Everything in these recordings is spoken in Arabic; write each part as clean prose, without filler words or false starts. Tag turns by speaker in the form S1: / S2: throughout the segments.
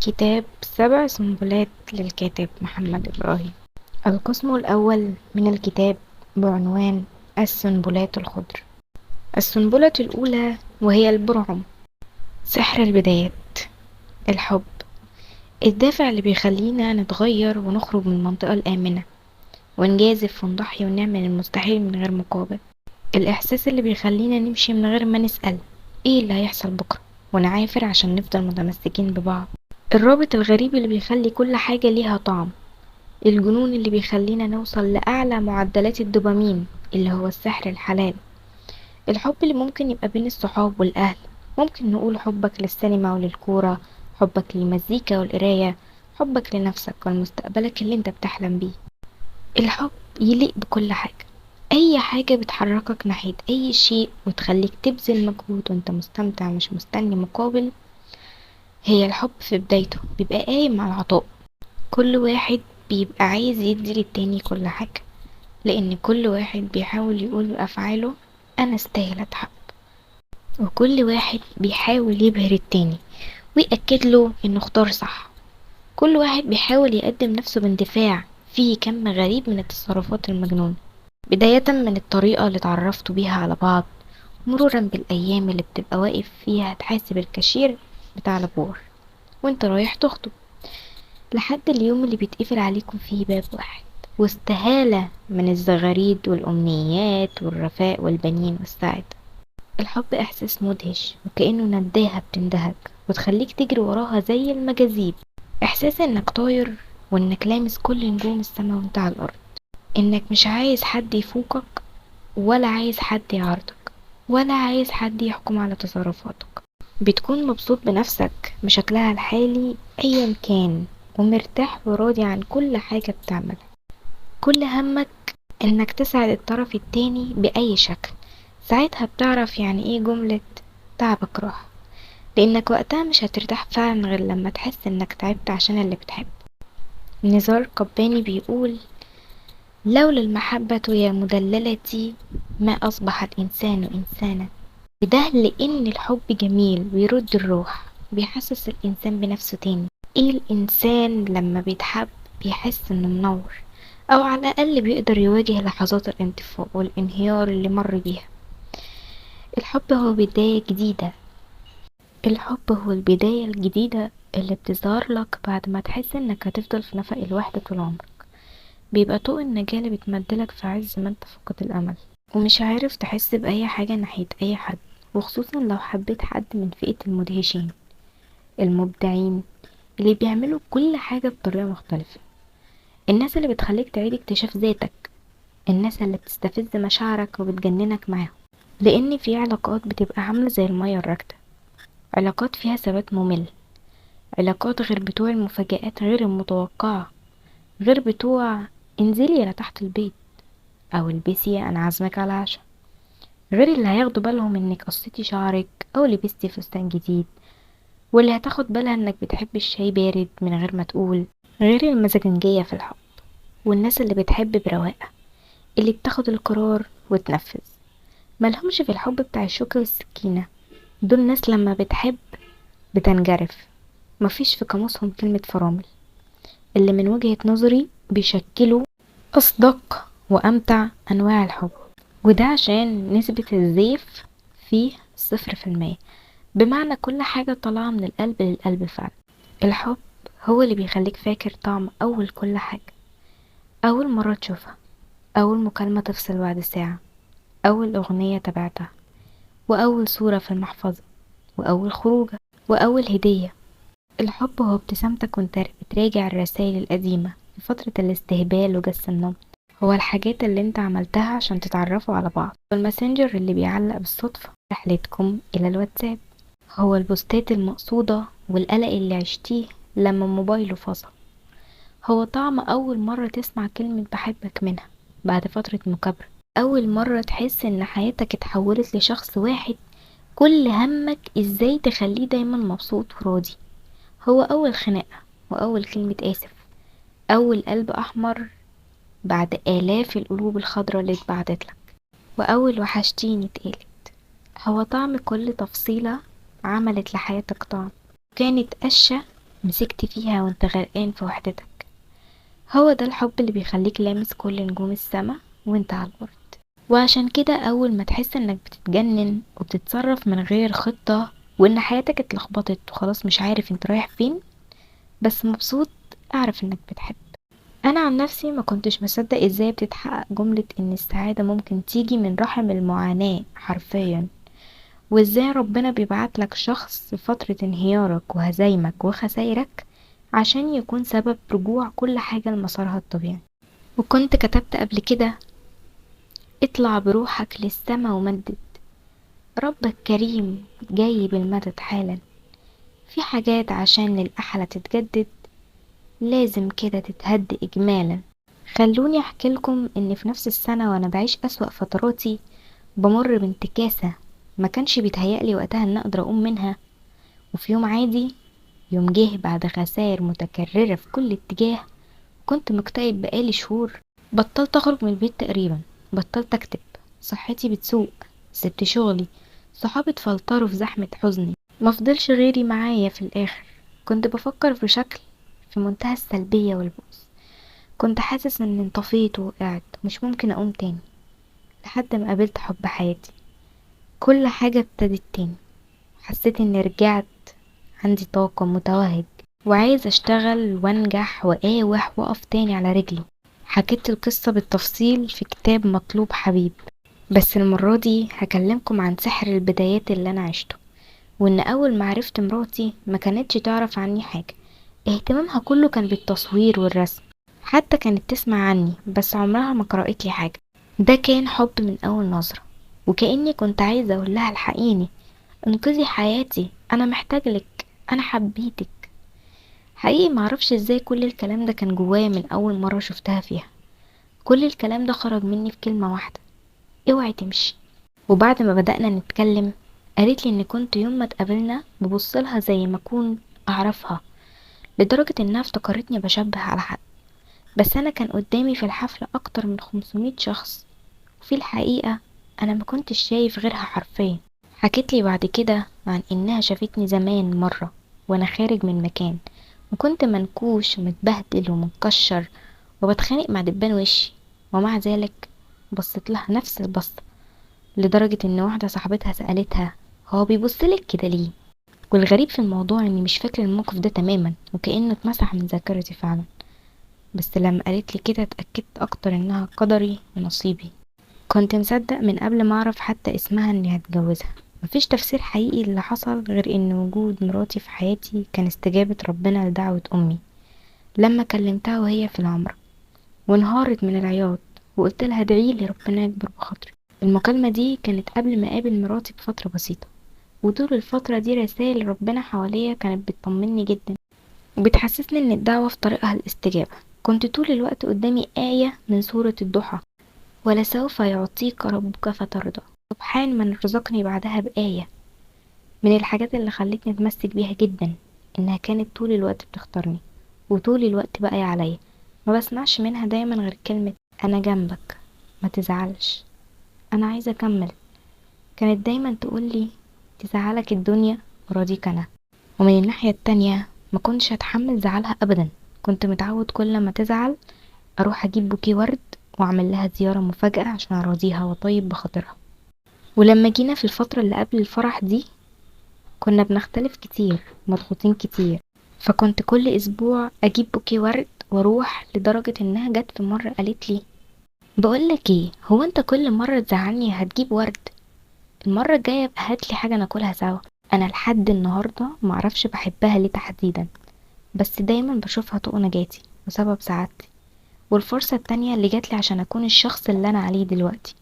S1: كتاب 7 سنبلات للكاتب محمد إبراهيم. القسم الأول من الكتاب بعنوان السنبلات الخضر. السنبلة الأولى وهي البرعم. سحر البدايات. الحب، الدافع اللي بيخلينا نتغير ونخرج من المنطقة الآمنة ونجازف ونضحي ونعمل المستحيل من غير مقابل. الإحساس اللي بيخلينا نمشي من غير ما نسأل ايه اللي هيحصل بكرة، ونعافر عشان نفضل متمسكين ببعض. الرابط الغريب اللي بيخلي كل حاجة ليها طعم. الجنون اللي بيخلينا نوصل لأعلى معدلات الدوبامين اللي هو السحر الحلال. الحب اللي ممكن يبقى بين الصحاب والأهل، ممكن نقول حبك للسينما وللكورة، حبك للمزيكا والقراية، حبك لنفسك ولمستقبلك اللي انت بتحلم بيه. الحب يليق بكل حاجة، أي حاجة بتحركك ناحية أي شيء وتخليك تبذل مجهود وانت مستمتع مش مستني مقابل. هي الحب في بدايته بيبقى قايم على العطاء، كل واحد بيبقى عايز يدي للتاني كل حاجة، لأن كل واحد بيحاول يقول بأفعاله أنا استاهل أتحب، وكل واحد بيحاول يبهر التاني ويأكد له إنه اختار صح. كل واحد بيحاول يقدم نفسه باندفاع، فيه كم غريب من التصرفات المجنونة، بداية من الطريقة اللي اتعرفتوا بيها على بعض، مرورا بالأيام اللي بتبقى واقف فيها تحاسب الكاشير بتاع البور وانت رايح تخطب، لحد اليوم اللي بيتقفل عليكم فيه باب واحد، واستهالة من الزغاريد والأمنيات والرفاء والبنين والسعادة. الحب إحساس مدهش، وكأنه نداهة بتندهك وتخليك تجري وراها زي المجاذيب. إحساس إنك طاير وإنك لامس كل نجوم السما وانت على الأرض، إنك مش عايز حد يفوقك ولا عايز حد يعارضك ولا عايز حد يحكم على تصرفاتك. بتكون مبسوط بنفسك بشكلها الحالي أيا كان، ومرتاح وراضي عن كل حاجة بتعملها. كل همك انك تسعد الطرف التاني بأي شكل. ساعتها بتعرف يعني ايه جملة تعبك راح، لانك وقتها مش هترتاح فعلا غير لما تحس انك تعبت عشان اللي بتحب. نزار قباني بيقول: لولا المحبة يا مدللتي ما أصبح الإنسان إنسانا. وده لأن الحب جميل بيرد الروح، بيحسس الإنسان بنفسه تاني. ايه الإنسان لما بيتحب بيحس انه منور، او على الأقل بيقدر يواجه لحظات الانطفاء والانهيار اللي مر بيها. الحب هو بداية جديدة، الحب هو البداية الجديدة اللي بتظهر لك بعد ما تحس انك هتفضل في نفق الوحدة طول عمرك. بيبقى طوق النجاة اللي بتمدلك في عز ما انت فقد الأمل ومش عارف تحس بأي حاجة ناحية أي حد، وخصوصا لو حبيت حد من فئة المدهشين المبدعين اللي بيعملوا كل حاجة بطريقة مختلفة. الناس اللي بتخليك تعيد اكتشاف ذاتك، الناس اللي بتستفز مشاعرك وبتجننك معاهم. لأن في علاقات بتبقى عاملة زي المية الراكدة، علاقات فيها ثبات ممل، علاقات غير بتوع المفاجآت غير المتوقعة، غير بتوع انزلي أنا تحت البيت أو البسي أنا عازمك على العشاء، غير اللي هياخدوا بالهم انك قصيتي شعرك أو لبستي فستان جديد، واللي هتاخد بالها انك بتحبي الشاي بارد من غير ما تقول. غير المزاجنجية في الحب، والناس اللي بتحب برواقة، اللي بتاخد القرار وتنفذ، ملهمش في الحب بتاع الشوكة والسكينة. دول ناس لما بتحب بتنجرف، مفيش في قاموسهم كلمة فرامل، اللي من وجهة نظري بيشكلوا أصدق وأمتع أنواع الحب. وده عشان نسبة الزيف فيه 0%، بمعنى كل حاجة طالعة من القلب للقلب فعلا. الحب هو اللي بيخليك فاكر طعم أول كل حاجة، أول مرة تشوفها، أول مكالمة تفصل بعد ساعة، أول أغنية تبعتها، وأول صورة في المحفظة، وأول خروجة، وأول هدية. الحب هو ابتسامتك وانت بتراجع الرسائل القديمة في فترة الاستهبال وجس النبض، هو الحاجات اللي انت عملتها عشان تتعرفوا على بعض، والماسنجر اللي بيعلق بالصدفة رحلتكم إلى الواتساب، هو البوستات المقصودة والقلق اللي عشتيه لما موبايله فصل، هو طعم أول مرة تسمع كلمة بحبك منها بعد فترة مكابرة، أول مرة تحس إن حياتك اتحولت لشخص واحد كل همك ازاي تخليه دايما مبسوط وراضي، هو أول خناقة وأول كلمة آسف، أول قلب أحمر بعد آلاف القلوب الخضراء اللي اتبعتت لك، وأول وحشتيني اتقالت. هو طعم كل تفصيلة عملت لحياتك طعم، كانت قشة مسكت فيها وانت غرقان في وحدتك. هو ده الحب اللي بيخليك لامس كل نجوم السما وانت على الأرض. وعشان كده أول ما تحس انك بتتجنن وبتتصرف من غير خطة، وان حياتك اتلخبطت وخلاص مش عارف انت رايح فين بس مبسوط، اعرف انك بتحب. انا عن نفسي ما كنتش مصدق ازاي بتتحقق جملة ان السعادة ممكن تيجي من رحم المعاناة حرفيا، وازاي ربنا بيبعت لك شخص في فترة انهيارك وهزايمك وخسايرك عشان يكون سبب رجوع كل حاجة لمسارها الطبيعي. وكنت كتبت قبل كده: اطلع بروحك للسما ومدد، ربك كريم جاي بالمدد حالا، في حاجات عشان للأحلى تتجدد لازم كده تتهد إجمالا. خلوني أحكي لكم إن في نفس السنة وأنا بعيش أسوأ فتراتي، بمر بانتكاسة ما كانش بيتهيألي وقتها إن أقدر أقوم منها، وفي يوم عادي، يوم جه بعد خسائر متكررة في كل اتجاه، كنت مكتئب بقالي شهور. بطلت أخرج من البيت تقريبا، بطلت أكتب، صحتي بتسوء، سبت شغلي، صحابي اتفلتروا في زحمة حزني، مفضلش غيري معايا في الآخر. كنت بفكر في شكل في منتهى السلبية والبؤس، كنت حاسس اني انطفيت ووقعت مش ممكن اقوم تاني، لحد ما قابلت حب حياتي. كل حاجة ابتدت تاني، حسيت اني رجعت عندي طاقة، متوهج وعايز اشتغل وانجح واقاوح واقف تاني على رجلي. حكيت القصة بالتفصيل في كتاب مطلوب حبيب، بس المرة دي هكلمكم عن سحر البدايات اللي انا عشته. وان اول ما عرفت مراتي ما كانتش تعرف عني حاجة، اهتمامها كله كان بالتصوير والرسم، حتى كانت تسمع عني بس عمرها ما قرأت لي حاجة. ده كان حب من اول نظرة، وكأني كنت عايزة اقول لها: الحقيني، انقذي حياتي، انا محتاج لك، انا حبيتك. حقيقي معرفش ازاي كل الكلام ده كان جوايا من اول مرة شفتها فيها. كل الكلام ده خرج مني في كلمة واحدة: اوعي تمشي. وبعد ما بدأنا نتكلم قالت لي ان كنت يوم ما اتقابلنا ببصلها زي ما اكون اعرفها، لدرجة انها افتكرتني بشبه على حد. بس انا كان قدامي في الحفلة اكتر من 500 شخص، وفي الحقيقة انا ما كنتش شايف غيرها حرفيا. حكيت لي بعد كده عن انها شافتني زمان مرة وانا خارج من مكان، وكنت منكوش ومتبهدل ومتكشر وبتخانق مع دبان وشي، ومع ذلك بصيت لها نفس البصة، لدرجة ان واحدة صاحبتها سألتها: هو بيبصلك كده ليه؟ والغريب في الموضوع اني مش فاكرة الموقف ده تماما، وكأنه اتمسح من ذاكرتي فعلا. بس لما قالت لي كده اتأكدت اكتر انها قدري ونصيبي. كنت مصدق من قبل ما اعرف حتى اسمها اني هتجوزها. مفيش تفسير حقيقي اللي حصل غير ان وجود مراتي في حياتي كان استجابة ربنا لدعوة امي لما كلمتها وهي في العمرة، وانهارت من العياط وقلت لها: ادعيلي ربنا يكبر بخاطري. المكالمة دي كانت قبل ما اقابل مراتي بفترة بسيطة، وطول الفترة دي رسائل ربنا حواليا كانت بتطمني جدا وبتحسسني ان الدعوة في طريقها الاستجابة. كنت طول الوقت قدامي آية من سورة الضحى: ولسوف يعطيك ربك فترضى. سبحان من رزقني بعدها بآية. من الحاجات اللي خلتني اتمسك بيها جدا انها كانت طول الوقت بتختارني، وطول الوقت باقية عليا. ما بسمعش منها دايما غير كلمة: انا جنبك، ما تزعلش، انا عايزة اكمل. كانت دايما تقولي: تزعلك الدنيا وراضيك انا. ومن الناحية التانية ما كنتش هتحمل زعلها ابدا. كنت متعود كل ما تزعل اروح اجيب بوكيه ورد واعمل لها زيارة مفاجأة عشان اراضيها واطيب بخاطرها. ولما جينا في الفترة اللي قبل الفرح دي كنا بنختلف كتير، مضغوطين كتير، فكنت كل اسبوع اجيب بوكيه ورد واروح، لدرجة انها جت في مرة قالت لي: بقولك ايه، هو انت كل مرة تزعلني هتجيب ورد؟ المرة الجاية بقى هاتلي حاجة ناكلها سوا. انا لحد النهاردة معرفش بحبها ليه تحديدا، بس دايما بشوفها طوق نجاتي وسبب سعادتي، والفرصة التانية اللي جاتلي عشان اكون الشخص اللي انا عليه دلوقتي.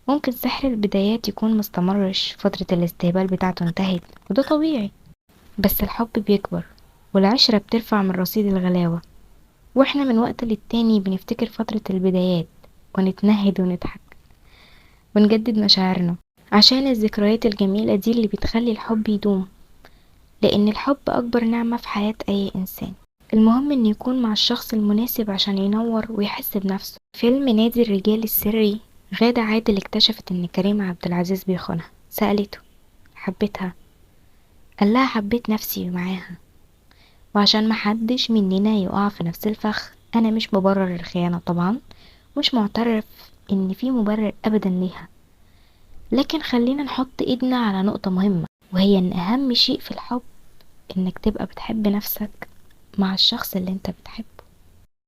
S1: ممكن سحر البدايات يكون مستمرش، فترة الاستهبال بتاعته انتهت وده طبيعي، بس الحب بيكبر والعشرة بترفع من رصيد الغلاوة، واحنا من وقت للتاني بنفتكر فترة البدايات ونتنهد ونضحك ونجدد مشاعرنا عشان الذكريات الجميلة دي اللي بتخلي الحب يدوم، لان الحب اكبر نعمة في حياة اي انسان. المهم ان يكون مع الشخص المناسب عشان ينور ويحس بنفسه. فيلم نادي الرجال السري، غادة عادل اكتشفت ان كريم عبد العزيز بيخونها، سألته: حبيتها؟ قال لها: حبيت نفسي معاها. وعشان محدش مننا يقع في نفس الفخ، انا مش ببرر الخيانة طبعا، مش معترف ان في مبرر ابدا ليها، لكن خلينا نحط ايدنا على نقطة مهمة، وهي ان اهم شيء في الحب انك تبقى بتحب نفسك مع الشخص اللي انت بتحبه.